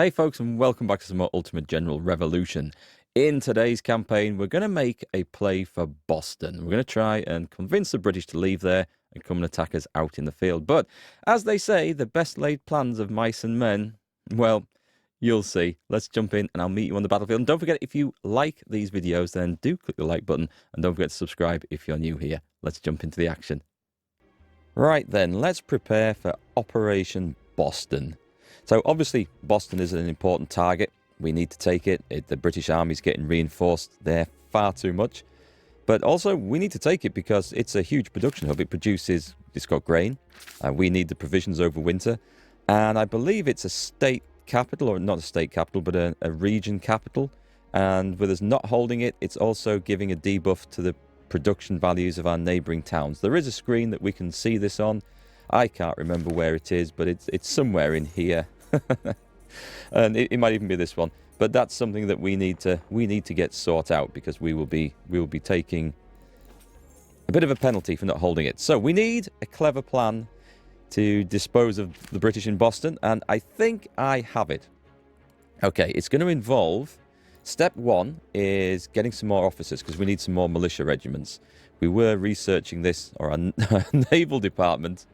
Hey folks, and welcome back to some more Ultimate General Revolution. In today's campaign, we're going to make a play for Boston. We're going to try and convince the British to leave there and come and attack us out in the field. But, as they say, the best laid plans of mice and men, well, you'll see. Let's jump in and I'll meet you on the battlefield. And don't forget, if you like these videos, then do click the like button. And don't forget to subscribe if you're new here. Let's jump into the action. Right then, let's prepare for Operation Boston. So obviously Boston is an important target. We need to take it. The British Army's getting reinforced there far too much. But also we need to take it because it's a huge production hub. It's got grain. We need the provisions over winter. And I believe it's a state capital, or not a state capital, but a region capital. And with us not holding it, it's also giving a debuff to the production values of our neighbouring towns. There is a screen that we can see this on. I can't remember where it is, but it's somewhere in here. And it might even be this one. But that's something that we need to get sorted out, because we will be taking a bit of a penalty for not holding it. So we need a clever plan to dispose of the British in Boston, and I think I have it. Okay, it's going to involve, step one is getting some more officers, because we need some more militia regiments. We were researching this, or our naval department,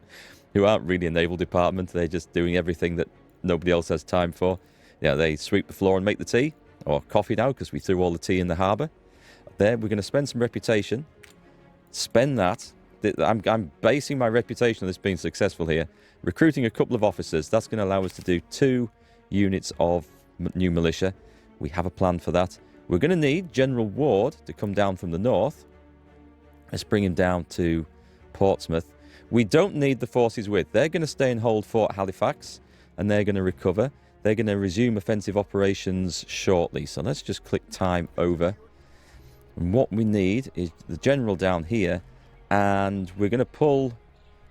who aren't really a naval department. They're just doing everything that nobody else has time for. Yeah, they sweep the floor and make the tea, or coffee now, because we threw all the tea in the harbour. There, we're going to spend some reputation. Spend that. I'm basing my reputation on this being successful here. Recruiting a couple of officers. That's going to allow us to do 2 units of new militia. We have a plan for that. We're going to need General Ward to come down from the north. Let's bring him down to Portsmouth. We don't need the forces with. They're going to stay and hold Fort Halifax, and they're going to recover. They're going to resume offensive operations shortly. So let's just click time over. And what we need is the general down here, and we're going to pull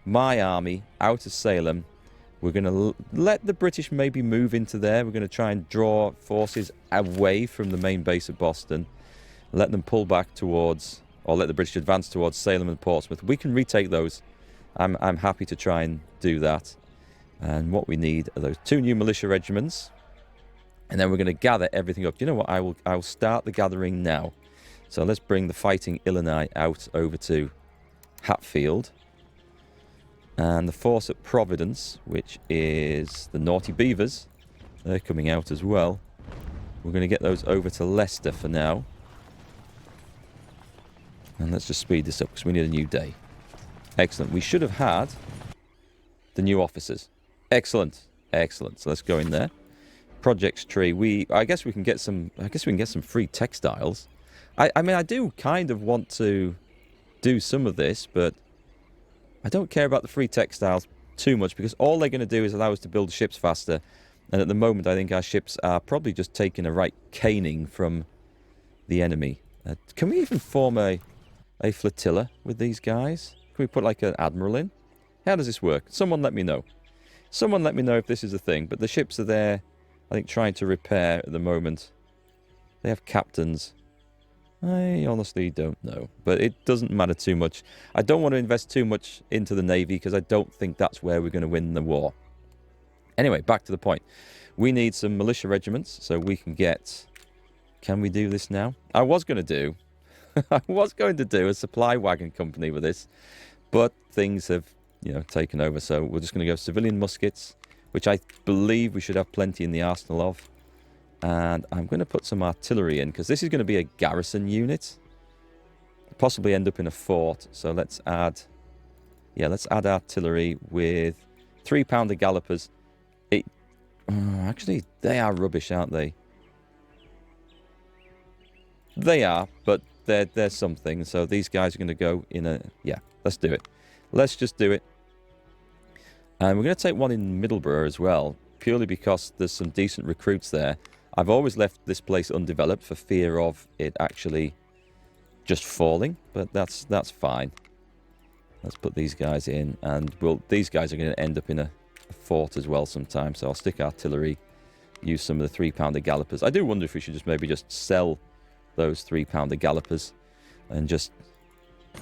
my army out of Salem. We're going to let the British maybe move into there. We're going to try and draw forces away from the main base of Boston. Let them pull back towards, or let the British advance towards Salem and Portsmouth. We can retake those. I'm happy to try and do that. And what we need are those 2 new militia regiments. And then we're going to gather everything up. You know what? I will start the gathering now. So let's bring the Fighting Illini out over to Hatfield. And the force at Providence, which is the Naughty Beavers, they're coming out as well. We're going to get those over to Leicester for now. And let's just speed this up, because we need a new day. Excellent. We should have had the new officers. Excellent. Excellent. So let's go in there. Projects tree. I guess we can get some free textiles. I mean, I do kind of want to do some of this, but I don't care about the free textiles too much, because all they're going to do is allow us to build ships faster. And at the moment, I think our ships are probably just taking a right caning from the enemy. Can we even form a flotilla with these guys? Can we put like an admiral in? How does this work? Someone let me know. Someone let me know if this is a thing. But the ships are there, I think, trying to repair at the moment. They have captains. I honestly don't know. But it doesn't matter too much. I don't want to invest too much into the Navy, because I don't think that's where we're going to win the war. Anyway, back to the point. We need some militia regiments so we can get... Can we do this now? I was going to do a supply wagon company with this, but things have, taken over. So we're just going to go civilian muskets, which I believe we should have plenty in the arsenal of. And I'm going to put some artillery in, because this is going to be a garrison unit. Possibly end up in a fort. So let's add artillery with 3-pounder gallopers. Actually, they are rubbish, aren't they? They are, but they're something. So these guys are going to go in a... Yeah, let's do it. Let's just do it. And we're going to take one in Middlesbrough as well, purely because there's some decent recruits there. I've always left this place undeveloped for fear of it actually just falling, but that's fine. Let's put these guys in, and these guys are going to end up in a fort as well sometime. So I'll stick artillery, use some of the 3-pounder gallopers. I do wonder if we should just sell those 3-pounder gallopers and just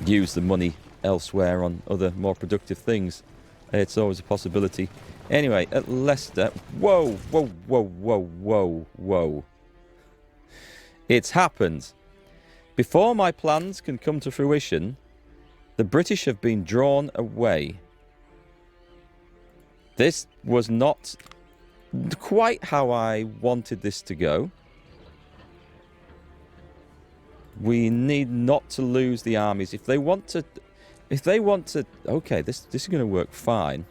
use the money elsewhere on other more productive things. It's always a possibility. Anyway, at Leicester... Whoa, whoa, whoa, whoa, whoa, whoa. It's happened. Before my plans can come to fruition, the British have been drawn away. This was not quite how I wanted this to go. We need not to lose the armies. If they want to... Okay, this is going to work fine.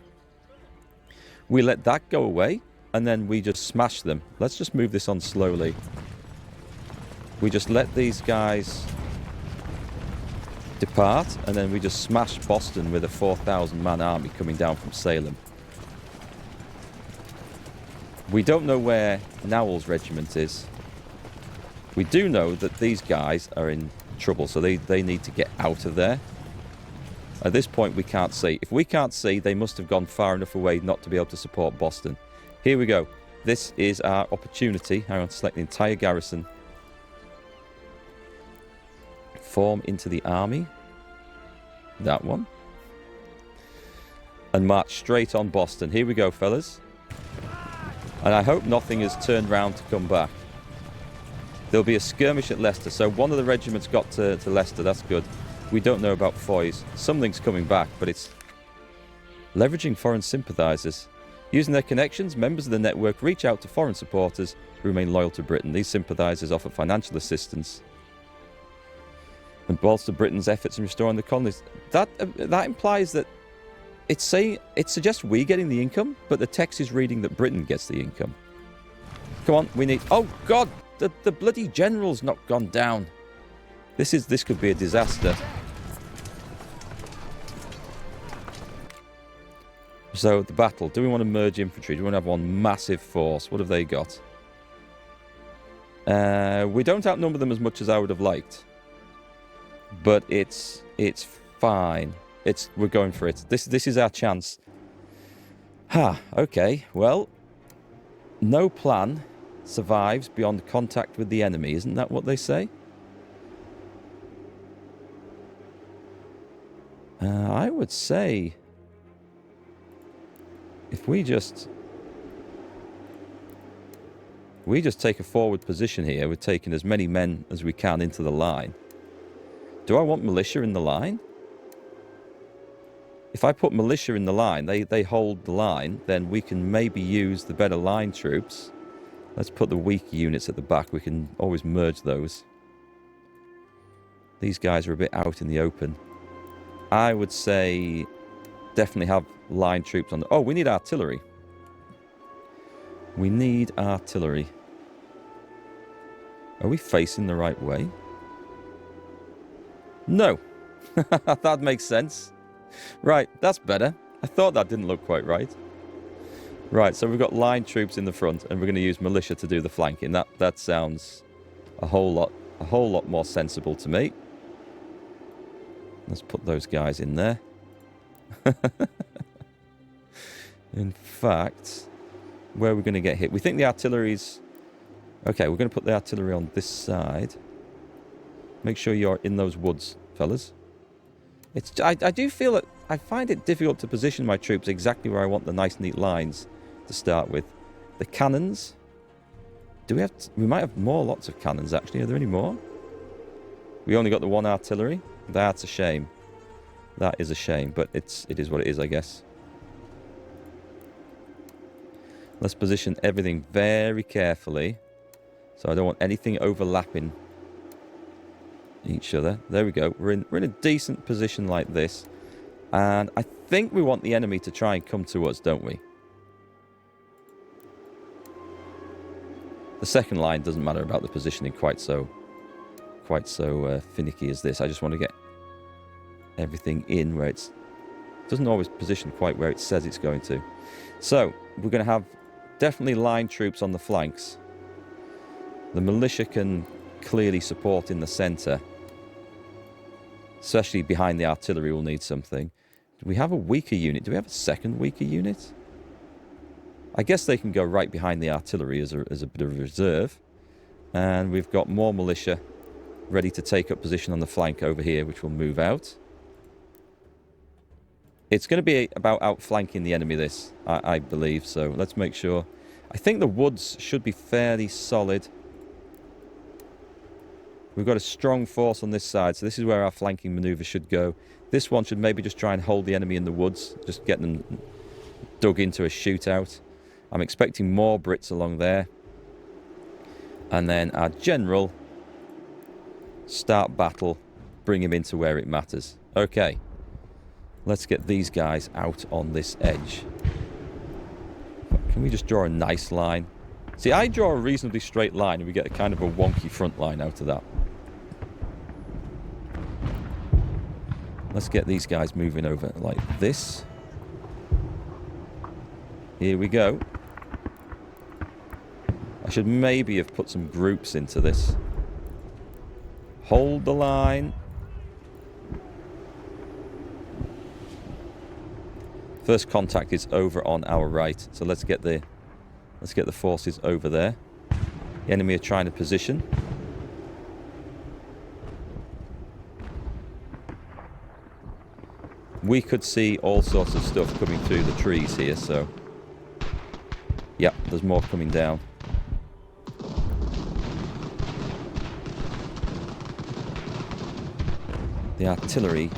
We let that go away, and then we just smash them. Let's just move this on slowly. We just let these guys depart, and then we just smash Boston with a 4,000-man army coming down from Salem. We don't know where Nowell's regiment is. We do know that these guys are in trouble, so they need to get out of there. At this point, we can't see. If we can't see, they must have gone far enough away not to be able to support Boston. Here we go. This is our opportunity. Hang on, select the entire garrison. Form into the army. That one. And march straight on Boston. Here we go, fellas. And I hope nothing has turned round to come back. There'll be a skirmish at Leicester. So one of the regiments got to Leicester. That's good. We don't know about Foy's. Something's coming back, but it's leveraging foreign sympathisers. Using their connections, members of the network reach out to foreign supporters who remain loyal to Britain. These sympathisers offer financial assistance and bolster Britain's efforts in restoring the colonies. That implies that it suggests we getting the income, but the text is reading that Britain gets the income. Come on, we need... Oh, God! The bloody general's not gone down. This could be a disaster. So, the battle. Do we want to merge infantry? Do we want to have one massive force? What have they got? We don't outnumber them as much as I would have liked. But it's fine. We're going for it. This is our chance. Okay. Well, no plan survives beyond contact with the enemy. Isn't that what they say? I would say if we just take a forward position here, we're taking as many men as we can into the line. Do I want militia in the line? If I put militia in the line, they hold the line, then we can maybe use the better line troops. Let's put the weaker units at the back. We can always merge those. These guys are a bit out in the open. I would say definitely have line troops on the... Oh, we need artillery. We need artillery. Are we facing the right way? No. That makes sense. Right, that's better. I thought that didn't look quite right. Right, so we've got line troops in the front, and we're going to use militia to do the flanking. That sounds a whole lot more sensible to me. Let's put those guys in there. In fact, where are we going to get hit? We think the artillery's... Okay, we're going to put the artillery on this side. Make sure you're in those woods, fellas. I do feel that I find it difficult to position my troops exactly where I want the nice, neat lines to start with. The cannons. Do we have... We might have lots of cannons, actually. Are there any more? We only got the one artillery. That's a shame. That is a shame, but it is what it is, I guess. Let's position everything very carefully. So I don't want anything overlapping each other. There we go. We're in a decent position like this. And I think we want the enemy to try and come to us, don't we? The second line doesn't matter about the positioning quite so finicky as this. I just want to get everything in where it doesn't always position quite where it says it's going to. So we're going to have definitely line troops on the flanks. The militia can clearly support in the centre. Especially behind the artillery, we'll need something. Do we have a weaker unit? Do we have a second weaker unit? I guess they can go right behind the artillery as a bit of a reserve. And we've got more militia ready to take up position on the flank over here, which will move out. It's going to be about outflanking the enemy, this, I believe. So let's make sure. I think the woods should be fairly solid. We've got a strong force on this side, so this is where our flanking manoeuvre should go. This one should maybe just try and hold the enemy in the woods, just get them dug into a shootout. I'm expecting more Brits along there. And then our general, start battle, bring him into where it matters. Okay. Let's get these guys out on this edge. Can we just draw a nice line? See, I draw a reasonably straight line and we get a kind of a wonky front line out of that. Let's get these guys moving over like this. Here we go. I should maybe have put some groups into this. Hold the line. First contact is over on our right, so let's get the forces over there. The enemy are trying to position. We could see all sorts of stuff coming through the trees here, so yep, there's more coming down. The artillery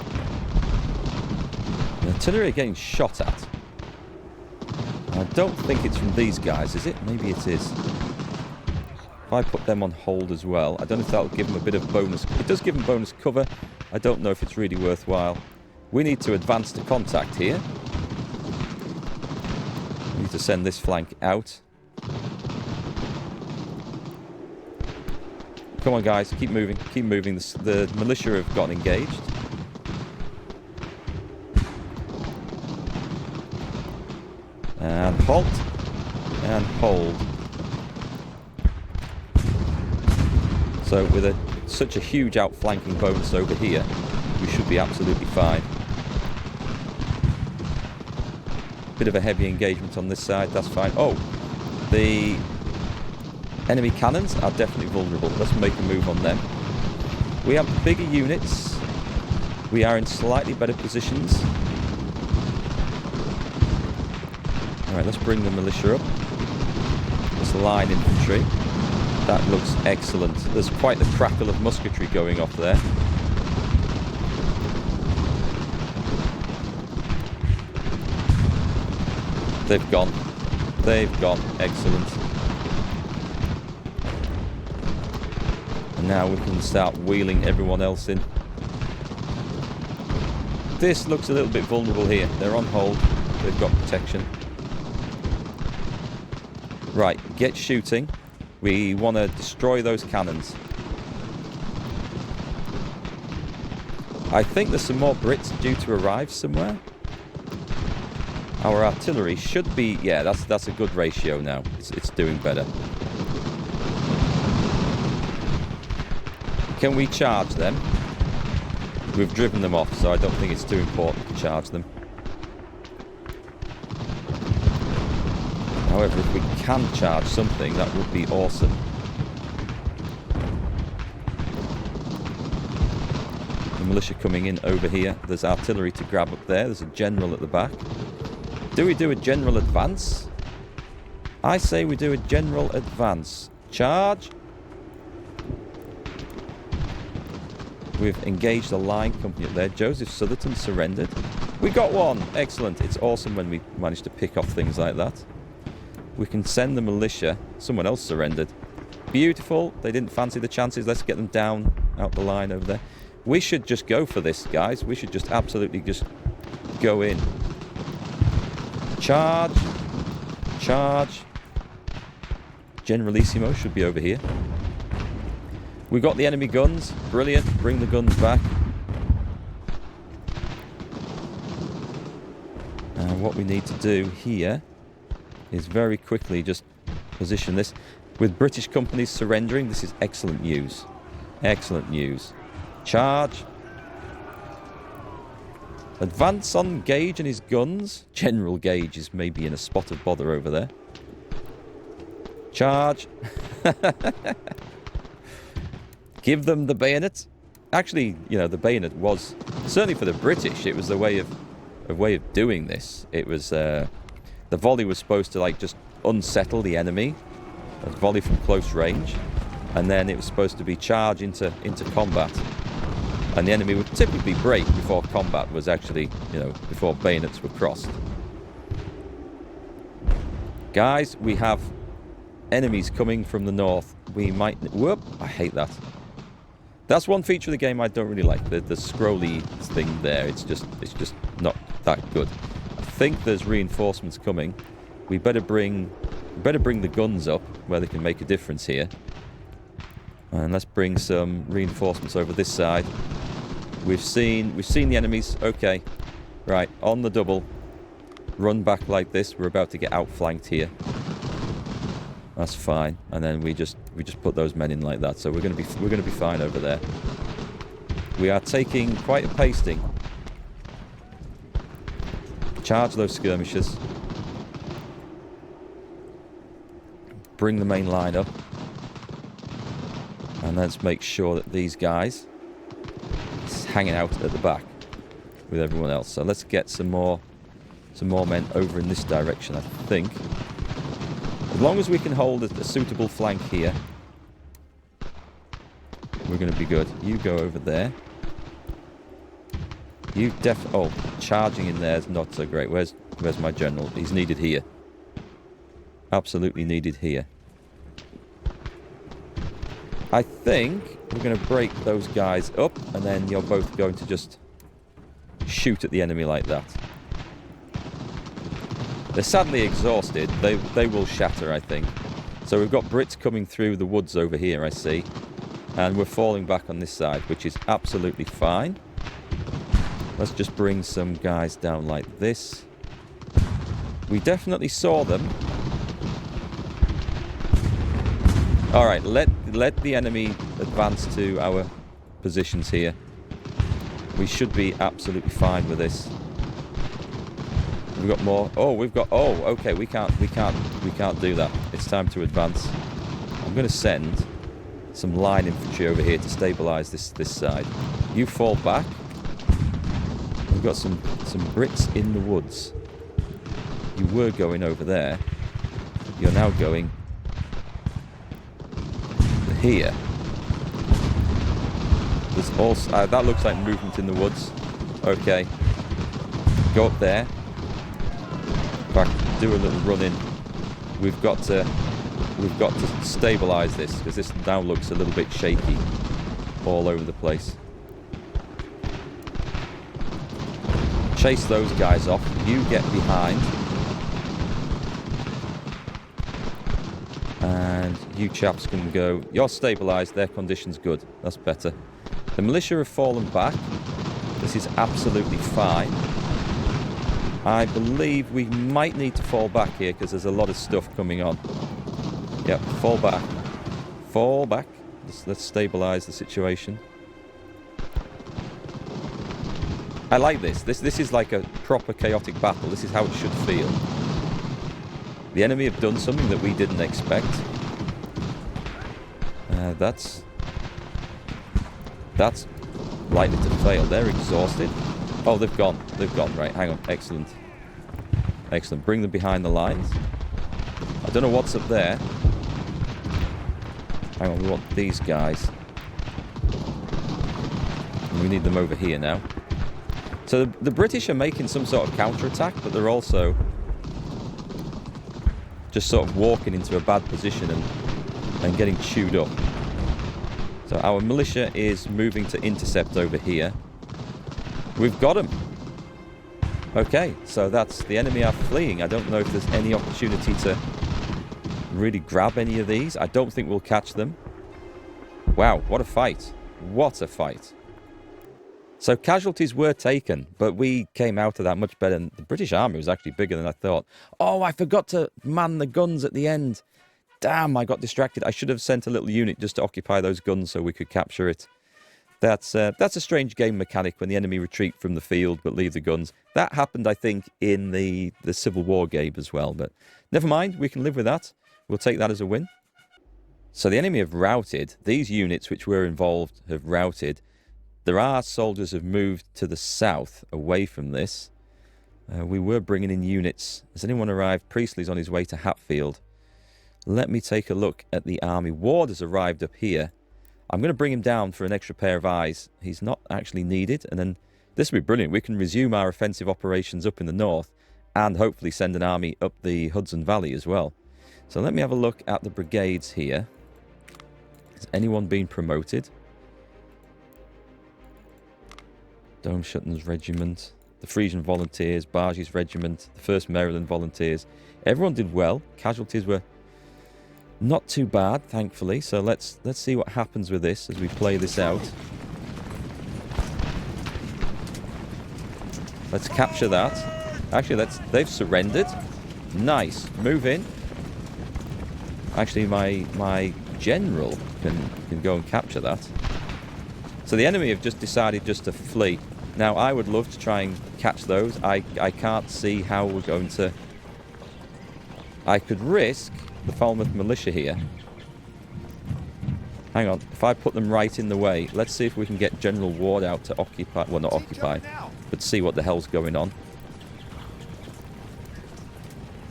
are getting shot at. I don't think it's from these guys, is it? Maybe it is. If I put them on hold as well, I don't know if that'll give them a bit of bonus. It does give them bonus cover. I don't know if it's really worthwhile. We need to advance to contact here. We need to send this flank out. Come on, guys. Keep moving. Keep moving. The militia have gotten engaged. And halt. And hold. So with such a huge outflanking bonus over here, we should be absolutely fine. Bit of a heavy engagement on this side. That's fine. Oh, the enemy cannons are definitely vulnerable. Let's make a move on them. We have bigger units. We are in slightly better positions. Alright, let's bring the militia up. This line infantry. That looks excellent. There's quite the crackle of musketry going off there. They've gone. They've gone. Excellent. And now we can start wheeling everyone else in. This looks a little bit vulnerable here. They're on hold. They've got protection. Right, get shooting. We want to destroy those cannons. I think there's some more Brits due to arrive somewhere. Our artillery should be... Yeah, that's a good ratio now. It's doing better. Can we charge them? We've driven them off, so I don't think it's too important to charge them. However, if we can charge something, that would be awesome. The militia coming in over here. There's artillery to grab up there. There's a general at the back. Do we do a general advance? I say we do a general advance. Charge! We've engaged a line company up there. Joseph Southerton surrendered. We got one! Excellent. It's awesome when we manage to pick off things like that. We can send the militia. Someone else surrendered. Beautiful. They didn't fancy the chances. Let's get them down out the line over there. We should just go for this, guys. We should just absolutely just go in. Charge. Charge. Generalissimo should be over here. We got the enemy guns. Brilliant. Bring the guns back. And what we need to do here is very quickly just position this. With British companies surrendering, this is excellent news. Excellent news. Charge. Advance on Gage and his guns. General Gage is maybe in a spot of bother over there. Charge. Give them the bayonet. Actually, you know, the bayonet was, certainly for the British, it was the way of way of doing this. It was the volley was supposed to like just unsettle the enemy, a volley from close range, and then it was supposed to be charge into combat, and the enemy would typically break before combat was actually, you know, before bayonets were crossed. Guys, we have enemies coming from the north. We might... Whoop! I hate that. That's one feature of the game I don't really like. The scrolly thing there. It's just not that good. I think there's reinforcements coming. We better bring the guns up where they can make a difference here. And let's bring some reinforcements over this side. We've seen the enemies. Okay. Right, on the double. Run back like this. We're about to get outflanked here. That's fine. And then we just put those men in like that. So we're gonna be fine over there. We are taking quite a pasting. Charge those skirmishers. Bring the main line up. And let's make sure that these guys is hanging out at the back with everyone else. So let's get some more men over in this direction, I think. As long as we can hold a suitable flank here, we're going to be good. You go over there. You oh, charging in there is not so great. Where's my general? He's needed here. Absolutely needed here. I think we're going to break those guys up, and then you're both going to just shoot at the enemy like that. They're sadly exhausted. They will shatter, I think. So we've got Brits coming through the woods over here, I see. And we're falling back on this side, which is absolutely fine. Let's just bring some guys down like this. We definitely saw them. Alright, let the enemy advance to our positions here. We should be absolutely fine with this. We've got more. Oh, we've got... Oh, okay, we can't do that. It's time to advance. I'm going to send some line infantry over here to stabilise this side. You fall back. We've got some Brits in the woods. You were going over there. You're now going here. There's also... that looks like movement in the woods. Okay. Go up there. Do a little run in. We've got to stabilise this, because this now looks a little bit shaky all over the place. Chase those guys off. You get behind. And you chaps can go. You're stabilised. Their condition's good. That's better. The militia have fallen back. This is absolutely fine. I believe we might need to fall back here because there's a lot of stuff coming on. Yep, fall back. Fall back. Let's stabilise the situation. I like this. This is like a proper chaotic battle. This is how it should feel. The enemy have done something that we didn't expect. That's likely to fail. They're exhausted. Oh, they've gone. They've gone. Right, hang on. Excellent. Excellent. Bring them behind the lines. I don't know what's up there. Hang on, we want these guys. We need them over here now. So the British are making some sort of counter-attack, but they're also just sort of walking into a bad position and getting chewed up. So our militia is moving to intercept over here. We've got them. Okay, so that's... The enemy are fleeing. I don't know if there's any opportunity to really grab any of these. I don't think we'll catch them. Wow, what a fight. What a fight. So casualties were taken, but we came out of that much better. The British army was actually bigger than I thought. Oh, I forgot to man the guns at the end. Damn, I got distracted. I should have sent a little unit just to occupy those guns so we could capture it. That's a strange game mechanic when the enemy retreat from the field but leave the guns. That happened, I think, in the Civil War game as well. But never mind, we can live with that. We'll take that as a win. So the enemy have routed. These units which were involved have routed. There are soldiers who have moved to the south away from this. We were bringing in units. Has anyone arrived? Priestley's on his way to Hatfield. Let me take a look at the army. Ward has arrived up here. I'm going to bring him down for an extra pair of eyes. He's not actually needed. And then this will be brilliant. We can resume our offensive operations up in the north and hopefully send an army up the Hudson Valley as well. So let me have a look at the brigades here. Has anyone been promoted? Domschutten's regiment, the Frisian Volunteers, Bargey's regiment, the 1st Maryland Volunteers. Everyone did well. Casualties were not too bad, thankfully. So let's see what happens with this as we play this out. Let's capture that. Actually, they've surrendered. Nice. Move in. Actually, my general can go and capture that. So the enemy have just decided just to flee. Now, I would love to try and catch those. I can't see how we're going to... I could risk the Falmouth militia here. Hang on. If I put them right in the way, let's see if we can get General Ward out to occupy... Well, not occupy, but see what the hell's going on.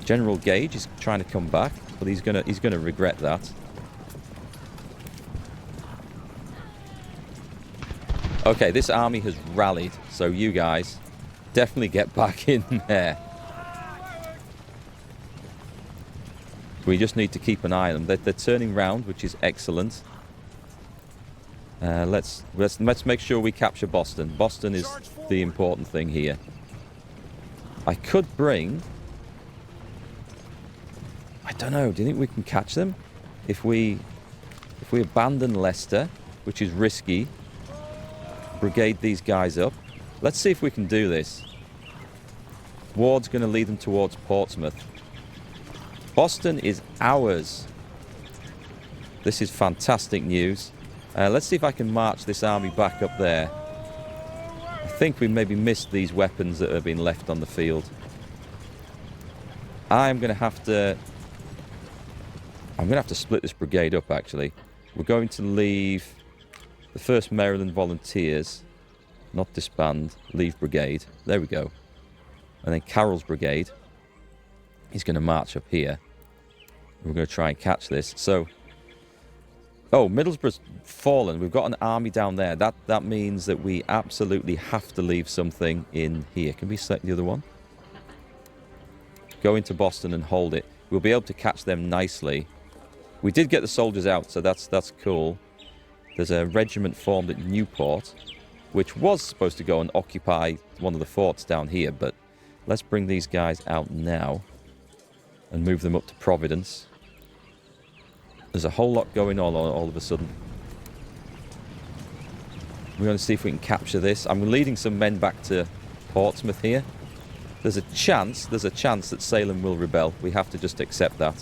General Gage is trying to come back, but he's gonna regret that. Okay, this army has rallied, so you guys definitely get back in there. We just need to keep an eye on them. They're turning round, which is excellent. Let's make sure we capture Boston. Boston is the important thing here. I could bring... I don't know. Do you think we can catch them if we abandon Leicester, which is risky? Brigade these guys up. Let's see if we can do this. Ward's going to lead them towards Portsmouth. Boston is ours. This is fantastic news. Let's see if I can march this army back up there. I think we maybe missed these weapons that have been left on the field. I'm going to have to split this brigade up, actually. We're going to leave the 1st Maryland Volunteers, not disband, leave brigade. There we go. And then Carroll's brigade, he's going to march up here. We're going to try and catch this. So, oh, Middlesbrough's fallen. We've got an army down there. That means that we absolutely have to leave something in here. Can we select the other one? Go into Boston and hold it. We'll be able to catch them nicely. We did get the soldiers out, so that's cool. There's a regiment formed at Newport, which was supposed to go and occupy one of the forts down here, but let's bring these guys out now and move them up to Providence. There's a whole lot going on all of a sudden. We're going to see if we can capture this. I'm leading some men back to Portsmouth here. There's a chance that Salem will rebel. We have to just accept that.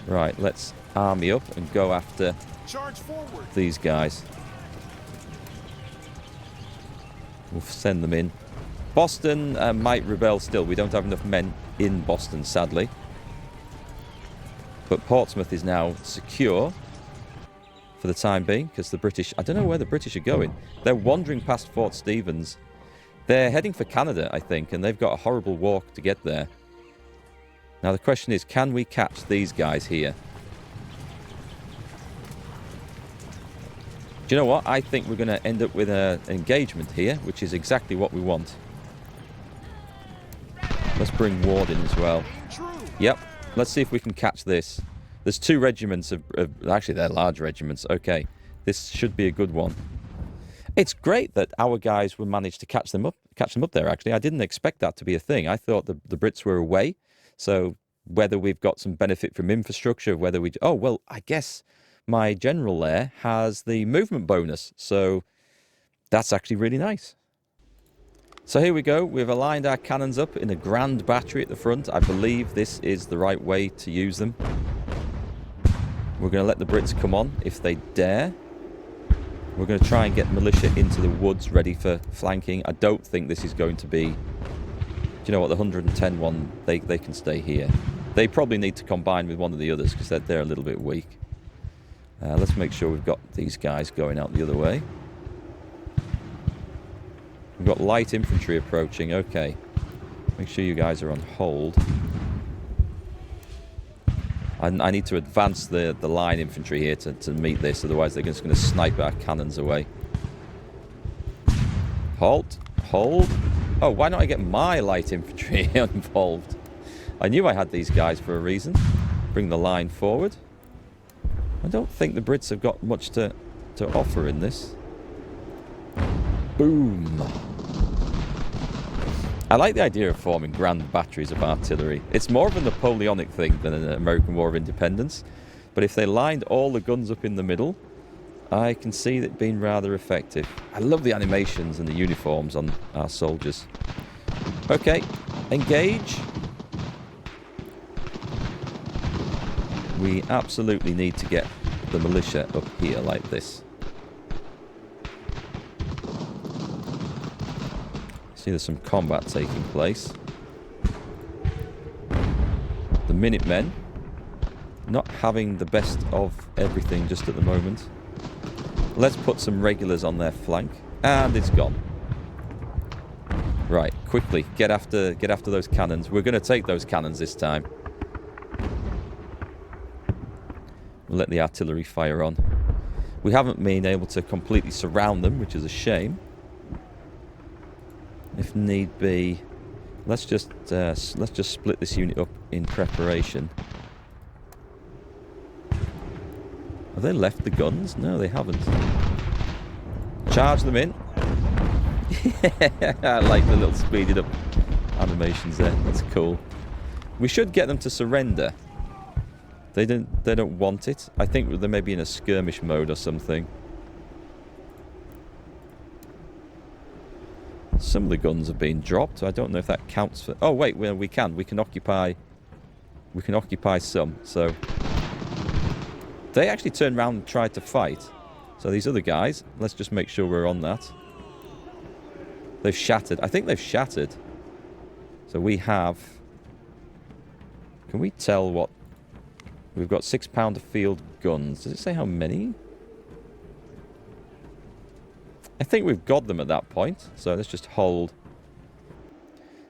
Right, let's army up and go after these guys. We'll send them in. Boston might rebel still. We don't have enough men in Boston, sadly. But Portsmouth is now secure for the time being, because the British... I don't know where the British are going. They're wandering past Fort Stevens. They're heading for Canada, I think, and they've got a horrible walk to get there. Now the question is, can we catch these guys here? Do you know what? I think we're going to end up with an engagement here, which is exactly what we want. Let's bring Ward in as well. Yep. Let's see if we can catch this. There's 2 regiments of... Actually, they're large regiments. Okay. This should be a good one. It's great that our guys were managed to catch them up there, actually. I didn't expect that to be a thing. I thought the Brits were away. So whether we've got some benefit from infrastructure, whether we... Oh, well, I guess my general there has the movement bonus. So that's actually really nice. So here we go. We've aligned our cannons up in a grand battery at the front. I believe this is the right way to use them. We're going to let the Brits come on if they dare. We're going to try and get militia into the woods ready for flanking. I don't think this is going to be... Do you know what? The 110 one, they can stay here. They probably need to combine with one of the others because they're a little bit weak. Let's make sure we've got these guys going out the other way. We've got light infantry approaching. Okay. Make sure you guys are on hold. I need to advance the line infantry here to meet this, otherwise they're just going to snipe our cannons away. Halt. Hold. Oh, why don't I get my light infantry involved? I knew I had these guys for a reason. Bring the line forward. I don't think the Brits have got much to offer in this. Boom. I like the idea of forming grand batteries of artillery. It's more of a Napoleonic thing than an American War of Independence. But if they lined all the guns up in the middle, I can see it being rather effective. I love the animations and the uniforms on our soldiers. Okay, engage. We absolutely need to get the militia up here like this. See, there's some combat taking place. The Minutemen not having the best of everything just at the moment. Let's put some regulars on their flank. And it's gone. Right, quickly, get after those cannons. We're going to take those cannons this time. We'll let the artillery fire on. We haven't been able to completely surround them, which is a shame. If need be, let's just split this unit up in preparation. Have they left the guns? No, they haven't. Charge them in. I like the little speeded up animations there. That's cool. We should get them to surrender. They don't want it. I think they may be in a skirmish mode or something. Some of the guns have been dropped. I don't know if that counts for... Oh wait, we can occupy some. So they actually turned around and tried to fight. So these other guys, let's just make sure we're on that. They've shattered. I think they've shattered. So we have... Can we tell what... We've got 6-pounder field guns. Does it say how many? I think we've got them at that point. So let's just hold.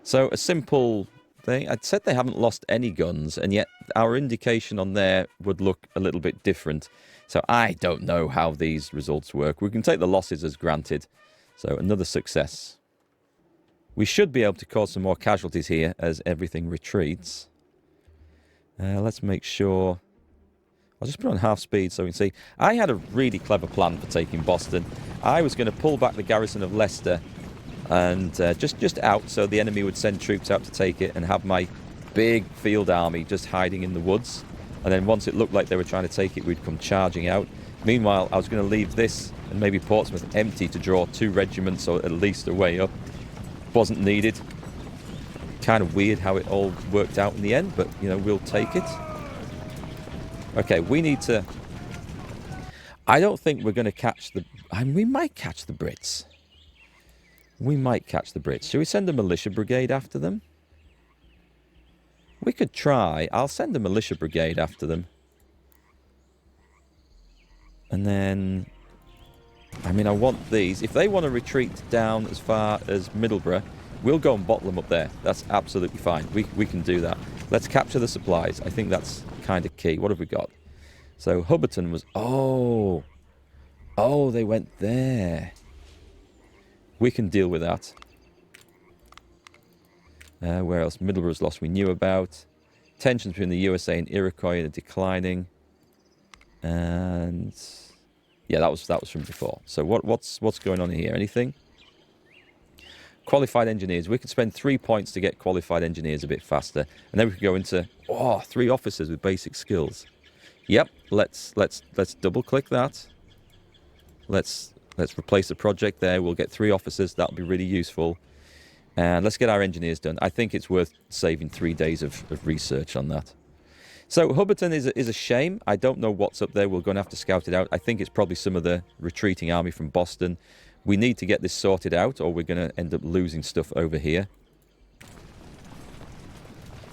So a simple thing. I'd said they haven't lost any guns, and yet our indication on there would look a little bit different. So I don't know how these results work. We can take the losses as granted. So another success. We should be able to cause some more casualties here as everything retreats. Let's make sure... I'll just put on half speed so we can see. I had a really clever plan for taking Boston. I was going to pull back the garrison of Leicester and just out so the enemy would send troops out to take it and have my big field army just hiding in the woods. And then once it looked like they were trying to take it, we'd come charging out. Meanwhile, I was going to leave this and maybe Portsmouth empty to draw 2 regiments or at least a way up. Wasn't needed. Kind of weird how it all worked out in the end, but, you know, we'll take it. Okay, we need to... I don't think we're going to catch the... I mean, we might catch the Brits. We might catch the Brits. Should we send a militia brigade after them? We could try. I'll send a militia brigade after them. And then... I mean, I want these. If they want to retreat down as far as Middlesbrough, we'll go and bottle them up there. That's absolutely fine. We can do that. Let's capture the supplies. I think that's kind of key. What have we got? So Hubberton was... Oh, they went there. We can deal with that. Where else? Middlesbrough's loss we knew about. Tensions between the USA and Iroquois are declining. And... yeah, that was from before. So what's going on here? Anything? Qualified engineers. We could spend 3 points to get qualified engineers a bit faster, and then we could go into 3 officers with basic skills. Yep. Let's double click that. Let's replace the project there. We'll get 3 officers. That'll be really useful. And let's get our engineers done. I think it's worth saving 3 days of research on that. So Hubberton is a shame. I don't know what's up there. We're going to have to scout it out. I think it's probably some of the retreating army from Boston. We need to get this sorted out, or we're going to end up losing stuff over here.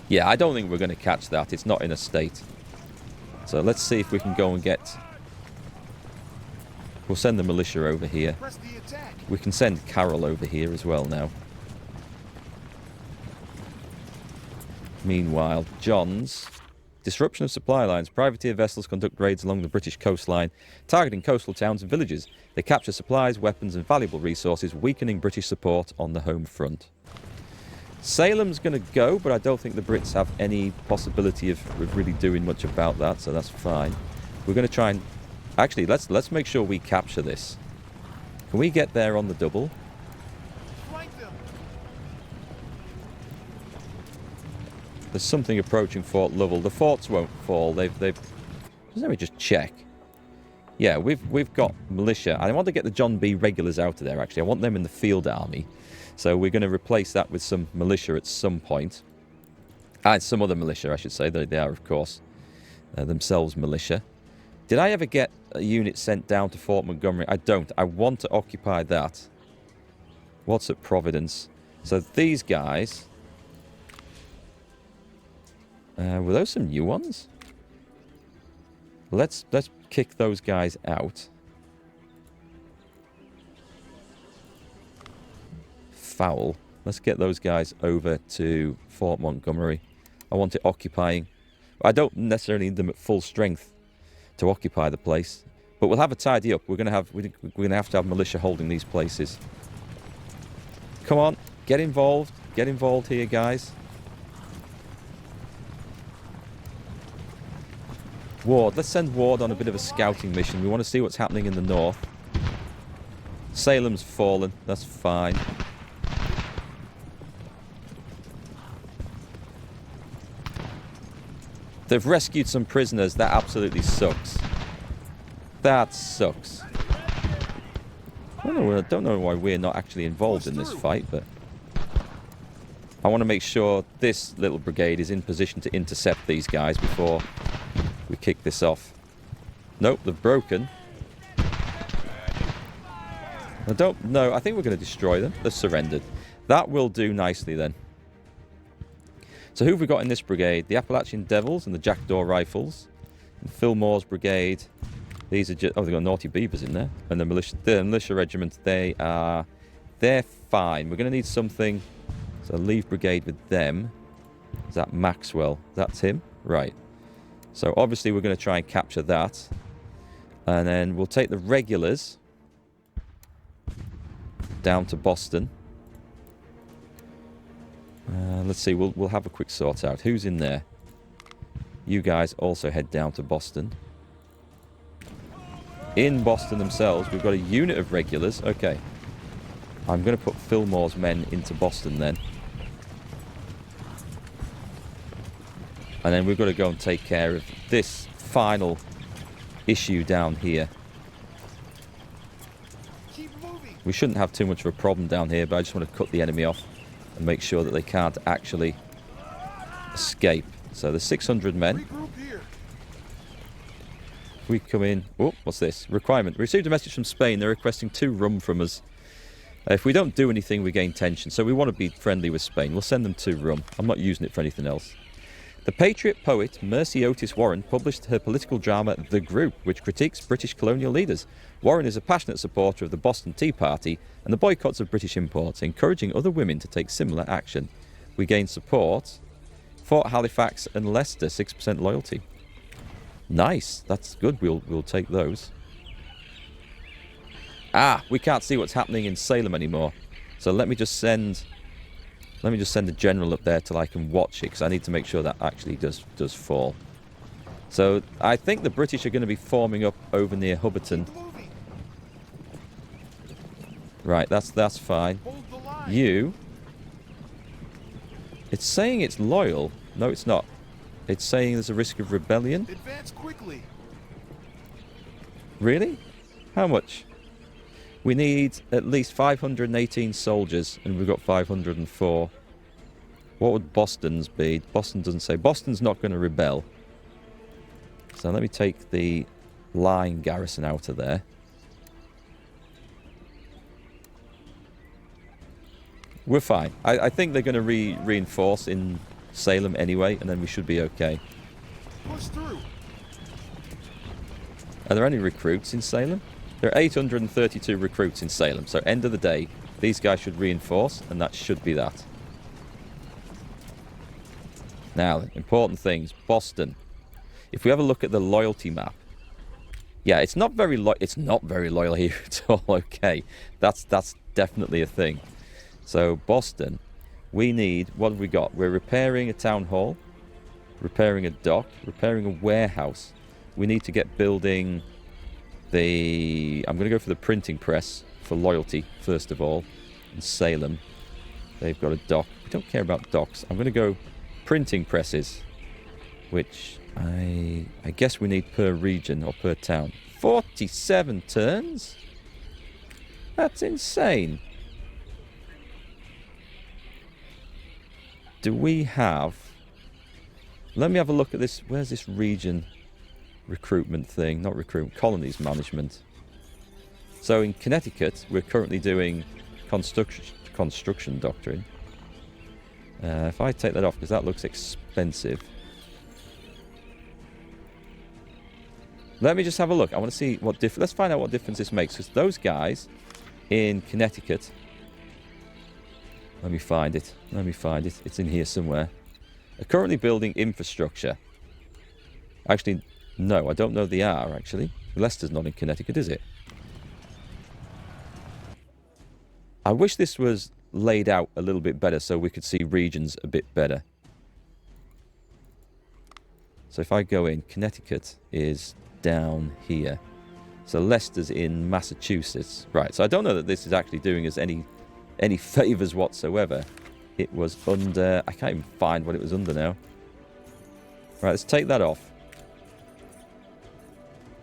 Yeah, I don't think we're going to catch that. It's not in a state. So let's see if we can go and get We'll send the militia over here. Press the attack. We can send Carol over here as well now. Meanwhile, John's disruption of supply lines. Privateer vessels conduct raids along the British coastline, targeting coastal towns and villages. They capture supplies, weapons and valuable resources, weakening British support on the home front. Salem's going to go, but I don't think the Brits have any possibility of really doing much about that, so that's fine. We're going to try and... Actually, let's make sure we capture this. Can we get there on the double? There's something approaching Fort Lovell. The forts won't fall. They've. Let me just check. Yeah, we've got militia. I want to get the John B. regulars out of there. Actually, I want them in the field army. So we're going to replace that with some militia at some point. And some other militia, I should say. They are, of course, themselves militia. Did I ever get a unit sent down to Fort Montgomery? I don't. I want to occupy that. What's at Providence? So these guys... were those some new ones? Let's kick those guys out. Foul. Let's get those guys over to Fort Montgomery. I want it occupying. I don't necessarily need them at full strength to occupy the place, but we'll have a tidy up. We're gonna have to have militia holding these places. Come on, get involved. Get involved here, guys. Ward. Let's send Ward on a bit of a scouting mission. We want to see what's happening in the north. Salem's fallen. That's fine. They've rescued some prisoners. That absolutely sucks. That sucks. I don't know why we're not actually involved in this fight, but... I want to make sure this little brigade is in position to intercept these guys before we kick this off. Nope, they've broken. I don't know. I think we're going to destroy them. They've surrendered. That will do nicely then. So who have we got in this brigade? The Appalachian Devils and the Jackdaw Rifles. And Fillmore's brigade. These are just... Oh, they've got Naughty Beavers in there. And the militia regiment, they're fine. We're going to need something... So leave brigade with them. Is that Maxwell? That's him? Right. So obviously we're going to try and capture that. And then we'll take the regulars down to Boston. Let's see, we'll have a quick sort out. Who's in there? You guys also head down to Boston. In Boston themselves, we've got a unit of regulars. Okay. I'm going to put Fillmore's men into Boston then. And then we've got to go and take care of this final issue down here. We shouldn't have too much of a problem down here, but I just want to cut the enemy off and make sure that they can't actually escape. So there's 600 men. We come in... Oh, what's this? Requirement. We received a message from Spain. They're requesting 2 rum from us. If we don't do anything, we gain tension. So we want to be friendly with Spain. We'll send them 2 rum. I'm not using it for anything else. The patriot poet Mercy Otis Warren published her political drama The Group, which critiques British colonial leaders. Warren is a passionate supporter of the Boston Tea Party and the boycotts of British imports, encouraging other women to take similar action. We gain support. Fort Halifax and Leicester, 6% loyalty. Nice. That's good. We'll take those. Ah, we can't see what's happening in Salem anymore. So let me just send a general up there till I can watch it, because I need to make sure that actually does fall. So I think the British are going to be forming up over near Hubberton. Right, that's fine. You... It's saying it's loyal. No, it's not. It's saying there's a risk of rebellion. Advance quickly. Really? How much? We need at least 518 soldiers, and we've got 504. What would Boston's be? Boston doesn't say. Boston's not going to rebel. So let me take the line garrison out of there. We're fine. I think they're going to reinforce in Salem anyway, and then we should be okay. Push through. Are there any recruits in Salem? There are 832 recruits in Salem, so end of the day, these guys should reinforce, and that should be that. Now, important things. Boston. If we have a look at the loyalty map, yeah, it's not very loyal here at all. Okay, that's definitely a thing. So Boston, we need, what have we got? We're repairing a town hall, repairing a dock, repairing a warehouse. We need to get building the, I'm going to go for the printing press for loyalty first of all. In Salem, they've got a dock. We don't care about docks. I'm going to go printing presses, which I guess we need per region or per town. 47 turns? That's insane. Do we have... Let me have a look at this. Where's this region recruitment thing? Not recruitment, colonies management. So in Connecticut, we're currently doing construction doctrine. If I take that off, because that looks expensive. Let me just have a look. I want to see what difference. Let's find out what difference this makes. Because those guys in Connecticut. Let me find it. It's in here somewhere. Are currently building infrastructure. Actually, no, I don't know they are, actually. Leicester's not in Connecticut, is it? I wish this was laid out a little bit better so we could see regions a bit better. So if I go in, Connecticut is down here. So Leicester's in Massachusetts. Right, so I don't know that this is actually doing us any favours whatsoever. It was under... I can't even find what it was under now. Right, let's take that off.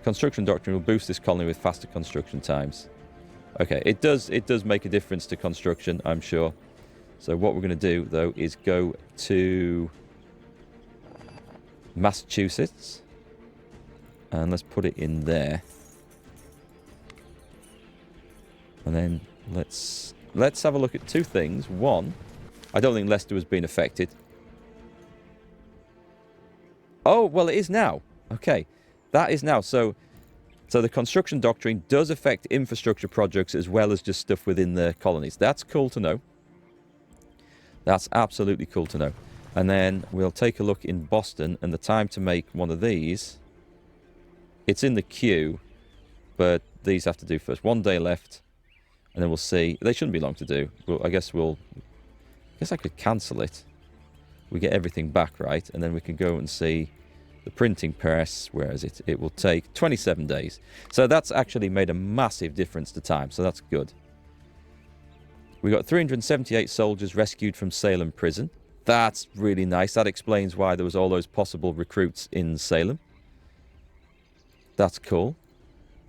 Construction doctrine will boost this colony with faster construction times. Okay, it does make a difference to construction, I'm sure. So what we're going to do, though, is go to Massachusetts. And let's put it in there. And then let's have a look at two things. One, I don't think Leicester has been affected. Oh, well, it is now. Okay, that is now. So the construction doctrine does affect infrastructure projects as well as just stuff within the colonies. That's cool to know. That's absolutely cool to know. And then we'll take a look in Boston, and the time to make one of these, it's in the queue, but these have to do first. 1 day left, and then we'll see. They shouldn't be long to do. Well, I guess I could cancel it. We get everything back, right? And then we can go and see the printing press. Where is it? It will take 27 days. So that's actually made a massive difference to time, so that's good. We got 378 soldiers rescued from Salem prison. That's really nice. That explains why there was all those possible recruits in Salem. That's cool.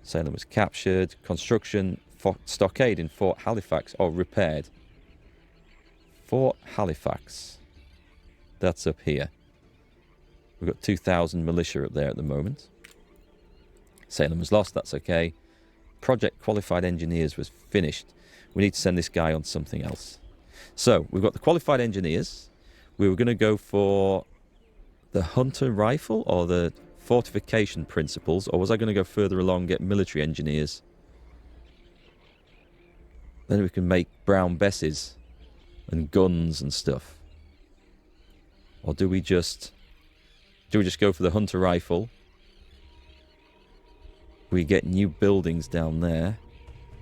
Salem was captured. Construction stockade in Fort Halifax. Oh, repaired. Fort Halifax. That's up here. We've got 2,000 militia up there at the moment. Salem was lost. That's okay. Project qualified engineers was finished. We need to send this guy on something else. So we've got the qualified engineers. We were going to go for the hunter rifle or the fortification principles, or was I going to go further along and get military engineers? Then we can make brown besses and guns and stuff. Or do we just go for the hunter rifle? We get new buildings down there.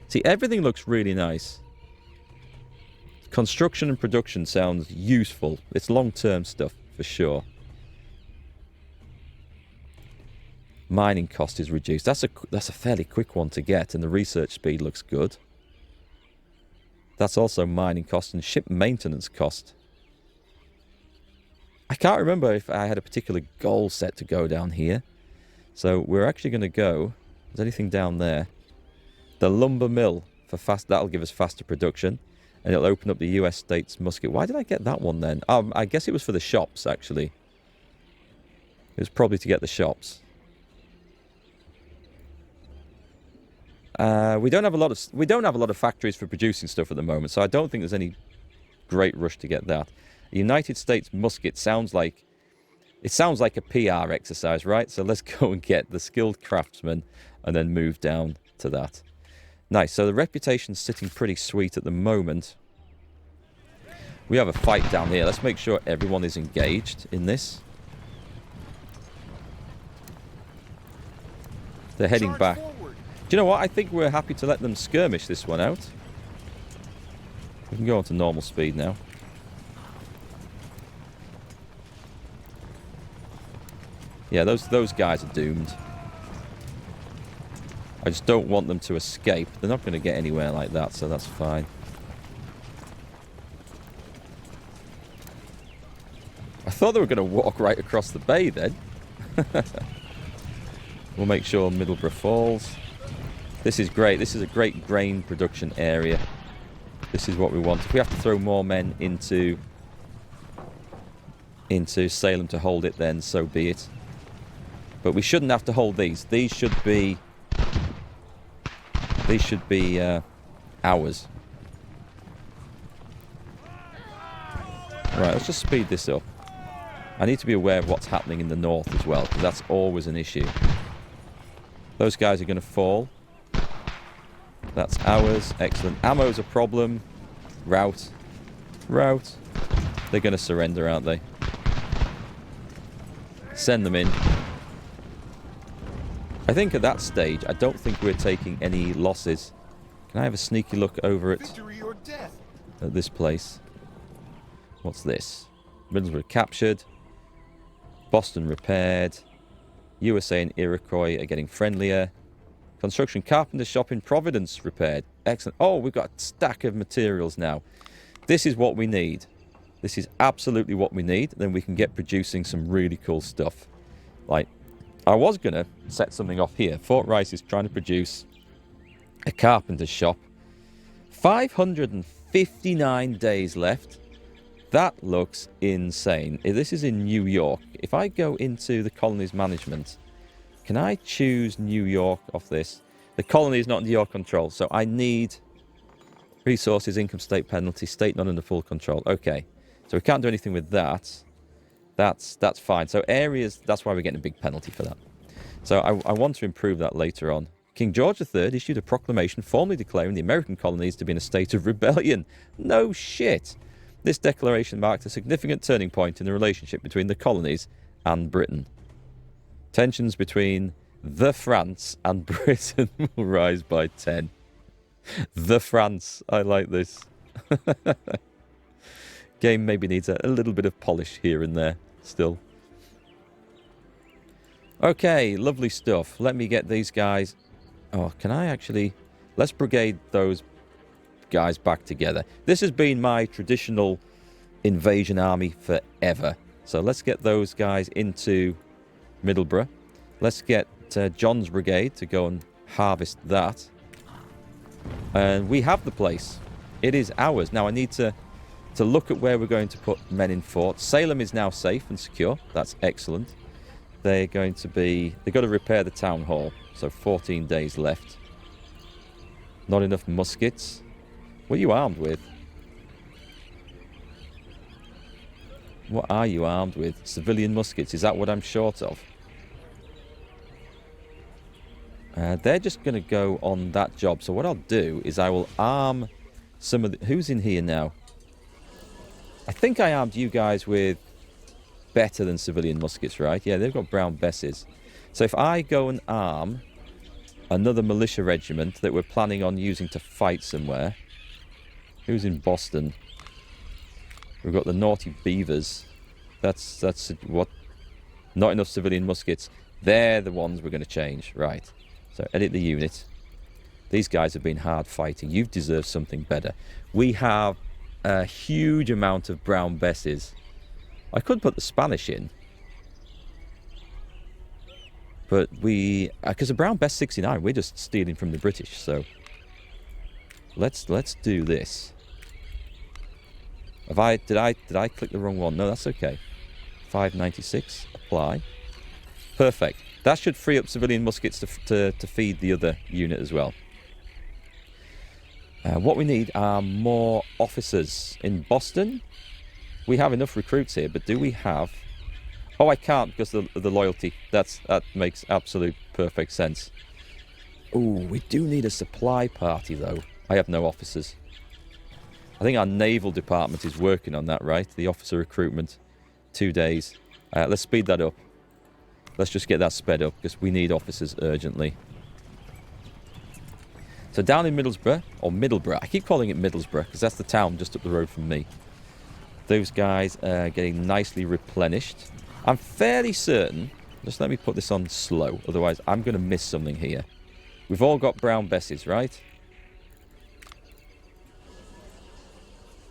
See, everything looks really nice. Construction and production sounds useful. It's long-term stuff for sure. Mining cost is reduced. That's a fairly quick one to get, and the research speed looks good. That's also mining cost and ship maintenance cost. I can't remember if I had a particular goal set to go down here. So we're actually going to go... Is anything down there? The lumber mill for fast. That'll give us faster production, and it'll open up the U.S. States musket. Why did I get that one then? I guess it was for the shops. Actually, it was probably to get the shops. We don't have a lot of factories for producing stuff at the moment, so I don't think there's any great rush to get that. A United States musket sounds like a PR exercise, right? So let's go and get the skilled craftsman and then move down to that. Nice. So the reputation's sitting pretty sweet at the moment. We have a fight down here. Let's make sure everyone is engaged in this. They're heading back. Do you know what? I think we're happy to let them skirmish this one out. We can go on to normal speed now. Yeah, those guys are doomed. I just don't want them to escape. They're not going to get anywhere like that, so that's fine. I thought they were going to walk right across the bay then. We'll make sure Middlesbrough falls. This is great. This is a great grain production area. This is what we want. If we have to throw more men into Salem to hold it, then so be it. But we shouldn't have to hold these. These should be ours. Right, let's just speed this up. I need to be aware of what's happening in the north as well, because that's always an issue. Those guys are going to fall. That's ours. Excellent. Ammo's a problem. Rout. They're going to surrender, aren't they? Send them in. I think at that stage, I don't think we're taking any losses. Can I have a sneaky look over at this place? What's this? Middlesbrough captured. Boston repaired. USA and Iroquois are getting friendlier. Construction carpenter shop in Providence repaired. Excellent. Oh, we've got a stack of materials now. This is what we need. This is absolutely what we need. Then we can get producing some really cool stuff. Like, I was going to set something off here. Fort Rice is trying to produce a carpenter shop. 559 days left. That looks insane. This is in New York. If I go into the colonies management, can I choose New York off this? The colony is not under your control, so I need resources, income, state penalty, state not under full control. Okay, so we can't do anything with that. That's fine. So areas, that's why we're getting a big penalty for that. So I want to improve that later on. King George III issued a proclamation formally declaring the American colonies to be in a state of rebellion. No shit. This declaration marked a significant turning point in the relationship between the colonies and Britain. Tensions between the France and Britain will rise by 10. The France. I like this. Game maybe needs a little bit of polish here and there still. Okay, lovely stuff. Let me get these guys. Oh, can I actually... Let's brigade those guys back together. This has been my traditional invasion army forever. So let's get those guys into Middlesbrough. Let's get John's brigade to go and harvest that. And we have the place. It is ours. Now I need to look at where we're going to put men in fort. Salem is now safe and secure. That's excellent. They're going to be... They've got to repair the town hall. So 14 days left. Not enough muskets. What are you armed with? What are you armed with? Civilian muskets. Is that what I'm short of? They're just going to go on that job. So what I'll do is I will arm some of the... Who's in here now? I think I armed you guys with better than civilian muskets, right? Yeah, they've got brown besses. So if I go and arm another militia regiment that we're planning on using to fight somewhere... Who's in Boston? We've got the Naughty Beavers. That's what? Not enough civilian muskets. They're the ones we're going to change. Right. So edit the unit. These guys have been hard fighting. You've deserved something better. We have a huge amount of brown besses. I could put the Spanish in. But we... Because the brown bess 69, we're just stealing from the British. So let's do this. Did I click the wrong one? No, that's okay. 596, apply. Perfect. That should free up civilian muskets to feed the other unit as well. What we need are more officers in Boston. We have enough recruits here, but do we have... Oh, I can't because of the loyalty. That makes absolute perfect sense. Ooh, we do need a supply party, though. I have no officers. I think our naval department is working on that, right? The officer recruitment. 2 days. Let's speed that up. Let's just get that sped up, because we need officers urgently. So down in Middlesbrough, or Middlesbrough, I keep calling it Middlesbrough, because that's the town just up the road from me. Those guys are getting nicely replenished. I'm fairly certain, just let me put this on slow, otherwise I'm going to miss something here. We've all got brown besses, right?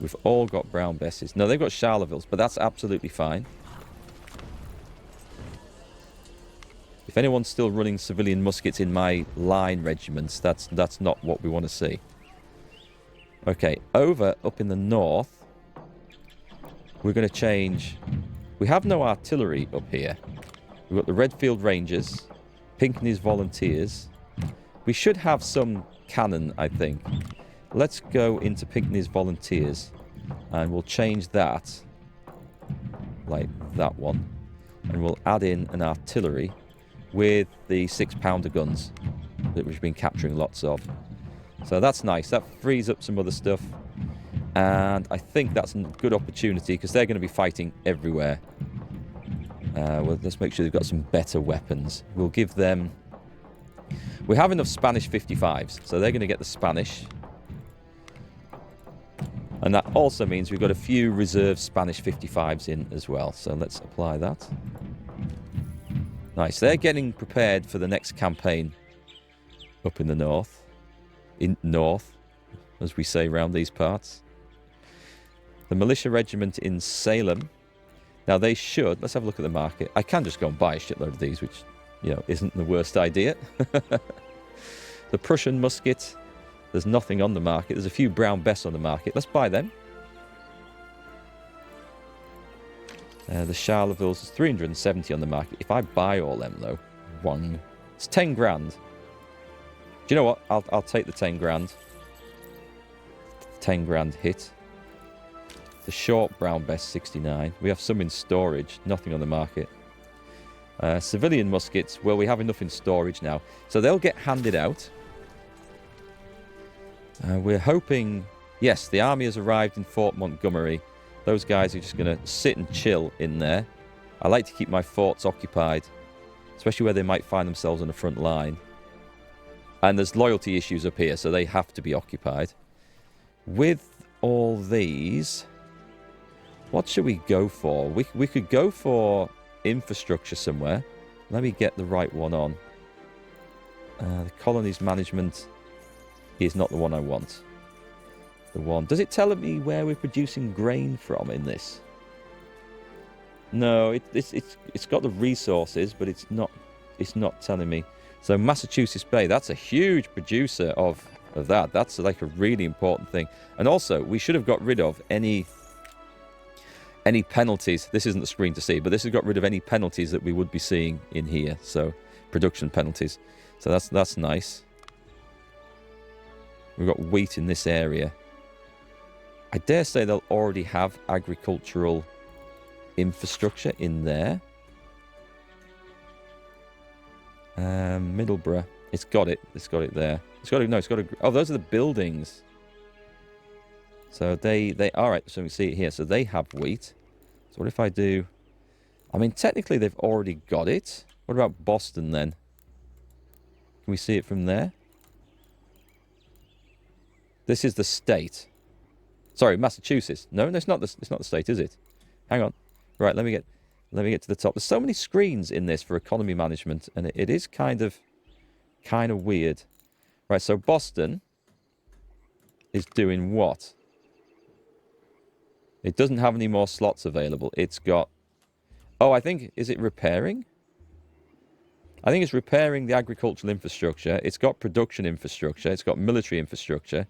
We've all got brown besses. No, they've got Charlevilles, but that's absolutely fine. If anyone's still running civilian muskets in my line regiments, that's not what we want to see. Okay, up in the north, we're going to change. We have no artillery up here. We've got the Redfield Rangers, Pinckney's Volunteers. We should have some cannon, I think. Let's go into Pinckney's Volunteers, and we'll change that, like that one, and we'll add in an artillery with the 6-pounder guns that we've been capturing lots of. So that's nice. That frees up some other stuff, and I think that's a good opportunity because they're going to be fighting everywhere. Well, let's make sure they've got some better weapons. We'll give them... We have enough Spanish 55s, so they're going to get the Spanish. And that also means we've got a few reserve Spanish 55s in as well. So let's apply that. Nice. They're getting prepared for the next campaign up in the north. In north, as we say around these parts. The militia regiment in Salem. Now they should... Let's have a look at the market. I can just go and buy a shitload of these, which, you know, isn't the worst idea. The Prussian musket... There's nothing on the market. There's a few brown bests on the market. Let's buy them. The Charlevilles is 370 on the market. If I buy all them, though, it's 10 grand. Do you know what? I'll take the 10 grand. 10 grand hit. The short brown best 69. We have some in storage. Nothing on the market. Civilian muskets. Well, we have enough in storage now. So they'll get handed out. We're hoping... Yes, the army has arrived in Fort Montgomery. Those guys are just going to sit and chill in there. I like to keep my forts occupied, especially where they might find themselves on the front line. And there's loyalty issues up here, so they have to be occupied. With all these, what should we go for? We could go for infrastructure somewhere. Let me get the right one on. The colonies management... is not the one I want. The one... Does it tell me where we're producing grain from in this? No, it's got the resources, but it's not telling me. So Massachusetts Bay, that's a huge producer of that. That's like a really important thing. And also, we should have got rid of any penalties. This isn't the screen to see, but this has got rid of any penalties that we would be seeing in here. So production penalties. So that's nice. We've got wheat in this area. I dare say they'll already have agricultural infrastructure in there. Middlesbrough. It's got it. It's got it there. It's got to... Oh, those are the buildings. So they... All right, so we see it here. So they have wheat. So what if I do... I mean, technically they've already got it. What about Boston then? Can we see it from there? This is the state. Sorry, Massachusetts. No, it's not the state, is it? Hang on. Right, let me get to the top. There's so many screens in this for economy management, and it is kind of weird. Right, so Boston is doing what? It doesn't have any more slots available. It's got... Oh, I think... Is it repairing? I think it's repairing the agricultural infrastructure. It's got production infrastructure. It's got military infrastructure.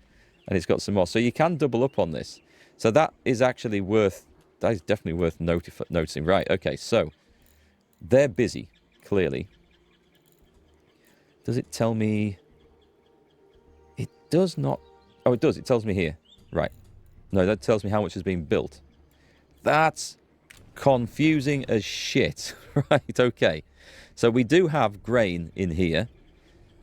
And it's got some more. So you can double up on this. So that is actually worth... That is definitely worth noticing. Right, okay, so... They're busy, clearly. Does it tell me... It does not... Oh, it does. It tells me here. Right. No, that tells me how much has been built. That's confusing as shit. Right, okay. So we do have grain in here.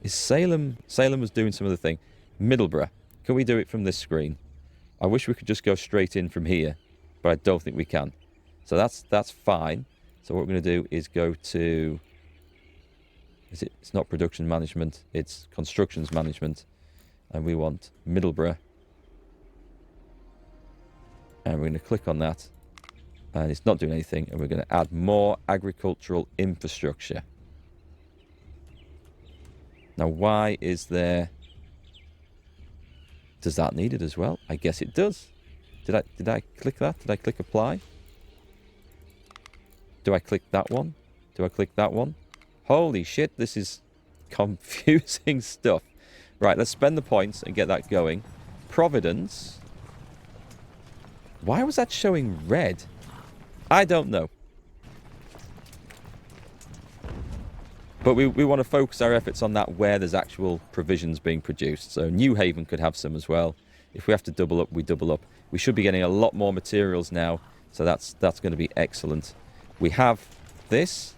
Is Salem... Salem was doing some other thing. Middlesbrough. Can we do it from this screen? I wish we could just go straight in from here, but I don't think we can. So that's fine. So what we're going to do is go to... It's not production management, it's constructions management. And we want Middlesbrough. And we're going to click on that. And it's not doing anything. And we're going to add more agricultural infrastructure. Now, why is there... Does that need it as well? I guess it does. Did I click that? Did I click apply? Do I click that one? Do I click that one? Holy shit, this is confusing stuff. Right, let's spend the points and get that going. Providence. Why was that showing red? I don't know. But we want to focus our efforts on that where there's actual provisions being produced. So New Haven could have some as well. If we have to double up, we double up. We should be getting a lot more materials now. So that's going to be excellent. We have this.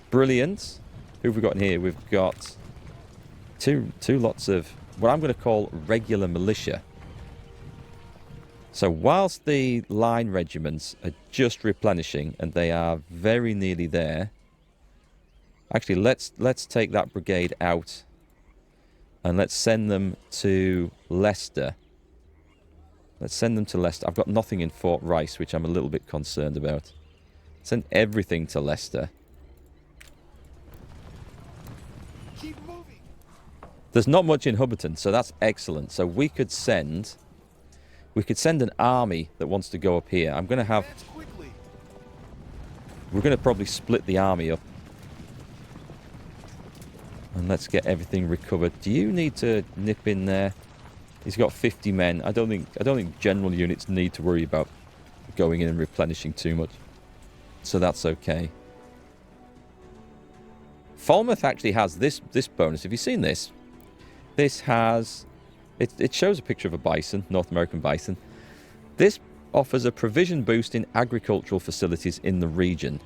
Brilliant. Who have we got in here? We've got two lots of what I'm going to call regular militia. So whilst the line regiments are just replenishing, and they are very nearly there. Actually, let's take that brigade out and let's send them to Leicester. Let's send them to Leicester. I've got nothing in Fort Rice, which I'm a little bit concerned about. Send everything to Leicester. Keep moving. There's not much in Hubberton, so that's excellent. So we could send an army that wants to go up here. I'm going to have... We're going to probably split the army up. And let's get everything recovered. Do you need to nip in there? He's got 50 men. I don't think general units need to worry about going in and replenishing too much. So that's okay. Falmouth actually has this bonus. Have you seen this? This has... It shows a picture of a bison, North American bison. This offers a provision boost in agricultural facilities in the region.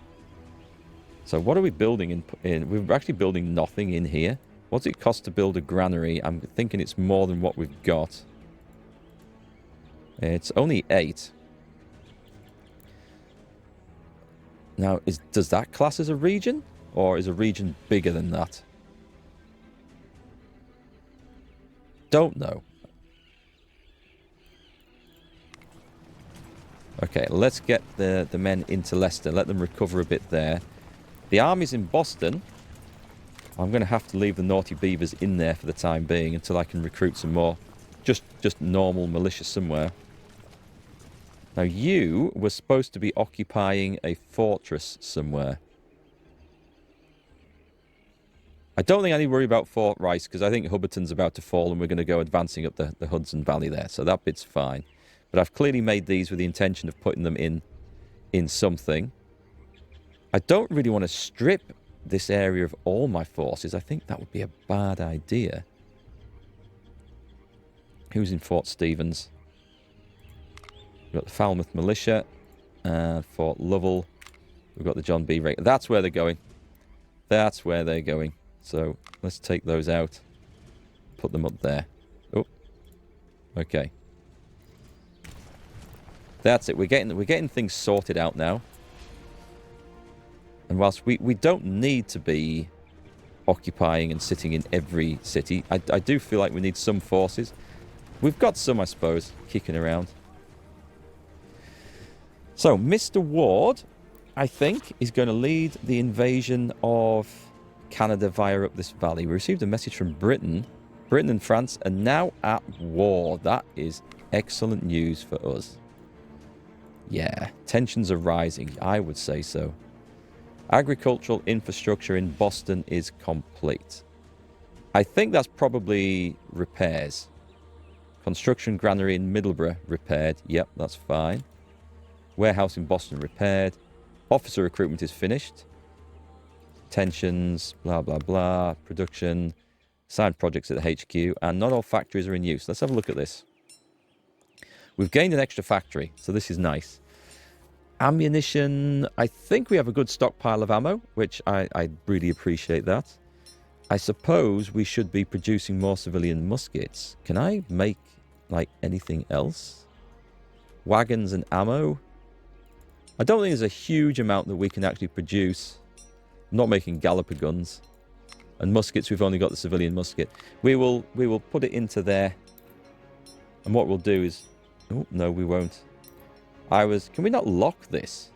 So what are we building in? We're actually building nothing in here. What's it cost to build a granary? I'm thinking it's more than what we've got. It's only 8. Now, does that class as a region? Or is a region bigger than that? Don't know. Okay, let's get the men into Leicester. Let them recover a bit there. The army's in Boston. I'm going to have to leave the Naughty Beavers in there for the time being until I can recruit some more. Just normal militia somewhere. Now, you were supposed to be occupying a fortress somewhere. I don't think I need to worry about Fort Rice, because I think Hubberton's about to fall and we're going to go advancing up the Hudson Valley there. So that bit's fine. But I've clearly made these with the intention of putting them in something. I don't really want to strip this area of all my forces. I think that would be a bad idea. Who's in Fort Stevens? We've got the Falmouth Militia. And Fort Lovell. We've got the John B. Ray. That's where they're going. That's where they're going. So let's take those out. Put them up there. Oh. Okay. That's it. We're getting things sorted out now. And whilst we don't need to be occupying and sitting in every city, I do feel like we need some forces. We've got some, I suppose, kicking around. So, Mr. Ward, I think, is going to lead the invasion of Canada via up this valley. We received a message from Britain. Britain and France are now at war. That is excellent news for us. Yeah, tensions are rising. I would say so. Agricultural infrastructure in Boston is complete. I think that's probably repairs. Construction granary in Middlesbrough repaired. Yep, that's fine. Warehouse in Boston repaired. Officer recruitment is finished. Tensions, blah, blah, blah. Production. Side projects at the HQ. And not all factories are in use. Let's have a look at this. We've gained an extra factory, so this is nice. Ammunition. I think we have a good stockpile of ammo, which I really appreciate that. I suppose we should be producing more civilian muskets. Can I make, like, anything else? Wagons and ammo? I don't think there's a huge amount that we can actually produce. I'm not making galloper guns. And muskets, we've only got the civilian musket. We will put it into there. And what we'll do is... Oh, no, we won't. Can we not lock this?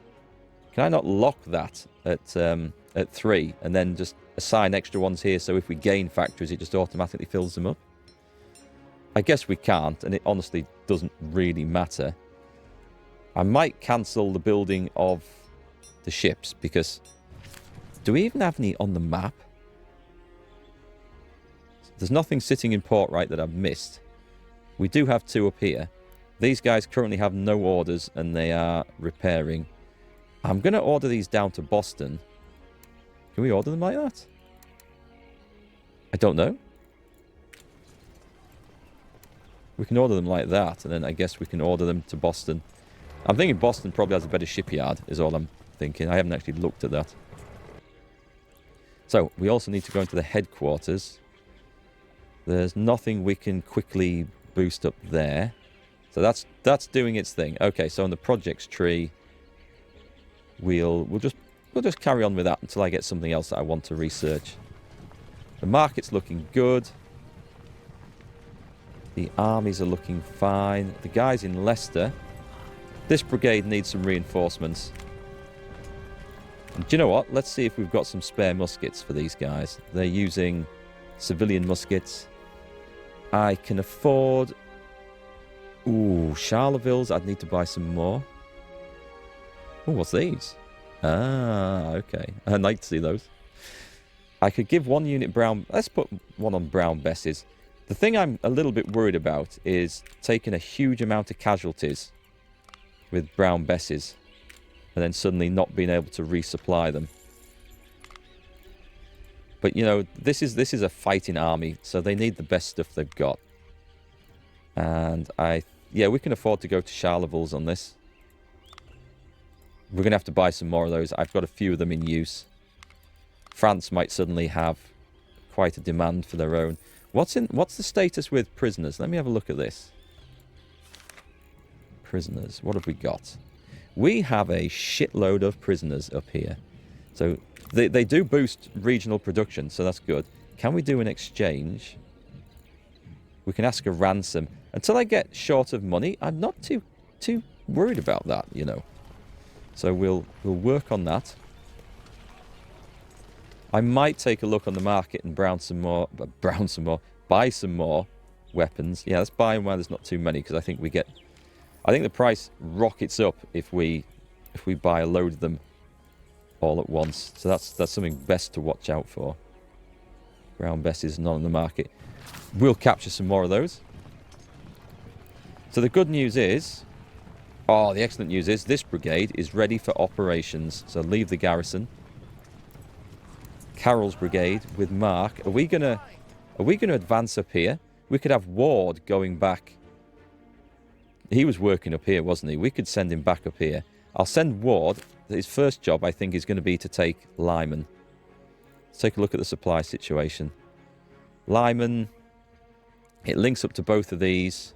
Can I not lock that at 3 and then just assign extra ones here so if we gain factories it just automatically fills them up? I guess we can't, and it honestly doesn't really matter. I might cancel the building of the ships because... Do we even have any on the map? There's nothing sitting in port right that I've missed. We do have 2 up here. These guys currently have no orders and they are repairing. I'm going to order these down to Boston. Can we order them like that? I don't know. We can order them like that, and then I guess we can order them to Boston. I'm thinking Boston probably has a better shipyard, is all I'm thinking. I haven't actually looked at that. So, we also need to go into the headquarters. There's nothing we can quickly boost up there. So that's doing its thing. Okay, so on the projects tree, we'll just carry on with that until I get something else that I want to research. The market's looking good. The armies are looking fine. The guys in Leicester. This brigade needs some reinforcements. And do you know what? Let's see if we've got some spare muskets for these guys. They're using civilian muskets. I can afford... Ooh, Charleville's. I'd need to buy some more. Oh, what's these? Ah, okay. I'd like to see those. I could give 1 unit brown... Let's put one on brown Besses. The thing I'm a little bit worried about is taking a huge amount of casualties with brown Besses and then suddenly not being able to resupply them. But, you know, this is a fighting army, so they need the best stuff they've got. And yeah, we can afford to go to Charleville's on this. We're going to have to buy some more of those. I've got a few of them in use. France might suddenly have quite a demand for their own. What's the status with prisoners? Let me have a look at this. Prisoners. What have we got? We have a shitload of prisoners up here. So they do boost regional production, so that's good. Can we do an exchange? We can ask a ransom. Until I get short of money, I'm not too worried about that, you know. So we'll work on that. I might take a look on the market and buy some more weapons. Yeah, let's buy them while there's not too many, because I think the price rockets up if we buy a load of them all at once. So that's something best to watch out for. Brown Bess is not on the market. We'll capture some more of those. So the good news is, the excellent news is this brigade is ready for operations. So leave the garrison. Carroll's brigade with Mark. Are we gonna advance up here? We could have Ward going back. He was working up here, wasn't he? We could send him back up here. I'll send Ward. His first job, I think, is going to be to take Lyman. Let's take a look at the supply situation. Lyman, it links up to both of these.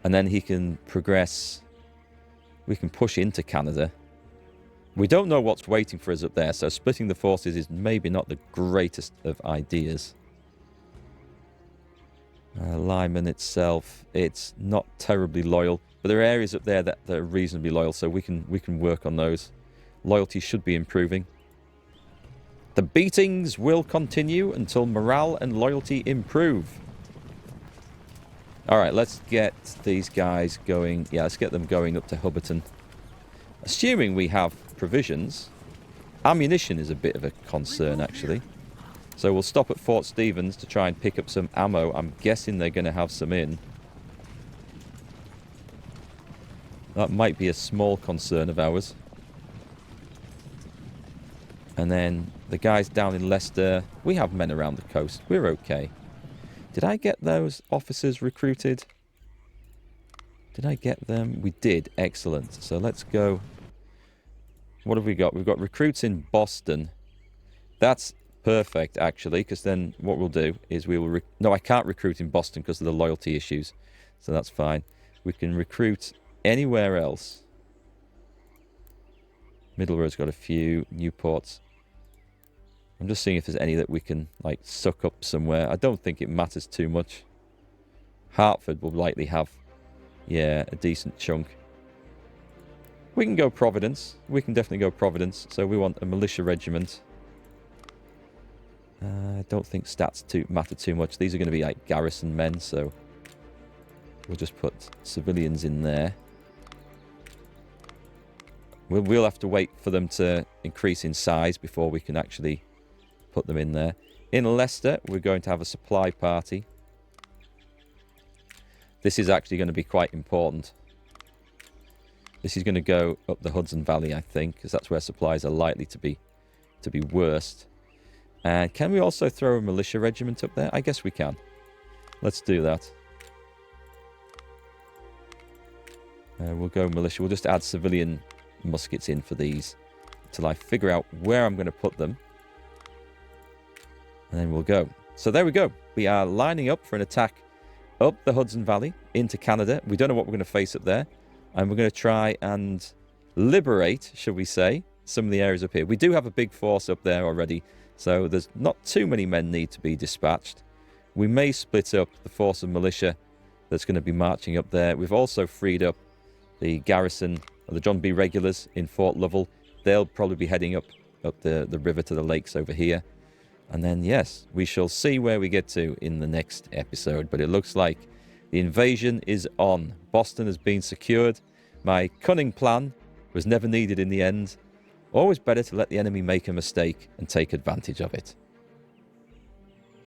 And then he can progress. We can push into Canada. We don't know what's waiting for us up there, so splitting the forces is maybe not the greatest of ideas. Lyman itself, it's not terribly loyal, but there are areas up there that are reasonably loyal, so we can work on those. Loyalty should be improving. The beatings will continue until morale and loyalty improve. Alright, let's get these guys going. Yeah, let's get them going up to Hubberton. Assuming we have provisions. Ammunition is a bit of a concern, actually. So we'll stop at Fort Stevens to try and pick up some ammo. I'm guessing they're going to have some in. That might be a small concern of ours. And then the guys down in Leicester. We have men around the coast. We're okay. Did I get those officers recruited? Did I get them? We did. Excellent. So let's go. What have we got? We've got recruits in Boston. That's perfect, actually, because then what we'll do is we will... No, I can't recruit in Boston because of the loyalty issues, so that's fine. We can recruit anywhere else. Middleborough's got a few. Newport's. I'm just seeing if there's any that we can, like, suck up somewhere. I don't think it matters too much. Hartford will likely have, yeah, a decent chunk. We can go Providence. We can definitely go Providence. So we want a militia regiment. I don't think stats matter too much. These are going to be like garrison men, so we'll just put civilians in there. We'll have to wait for them to increase in size before we can actually put them in there. In Leicester, we're going to have a supply party. This is actually going to be quite important. This is going to go up the Hudson Valley, I think, because that's where supplies are likely to be worst. And can we also throw a militia regiment up there? I guess we can. Let's do that. We'll go militia. We'll just add civilian muskets in for these until I figure out where I'm going to put them. And then we'll go. So there we go. We are lining up for an attack up the Hudson Valley into Canada. We don't know what we're going to face up there. And we're going to try and liberate, should we say, some of the areas up here. We do have a big force up there already. So there's not too many men need to be dispatched. We may split up the force of militia that's going to be marching up there. We've also freed up the garrison of the John B. Regulars in Fort Lovell. They'll probably be heading up the river to the lakes over here. And then, yes, we shall see where we get to in the next episode. But it looks like the invasion is on. Boston has been secured. My cunning plan was never needed in the end. Always better to let the enemy make a mistake and take advantage of it.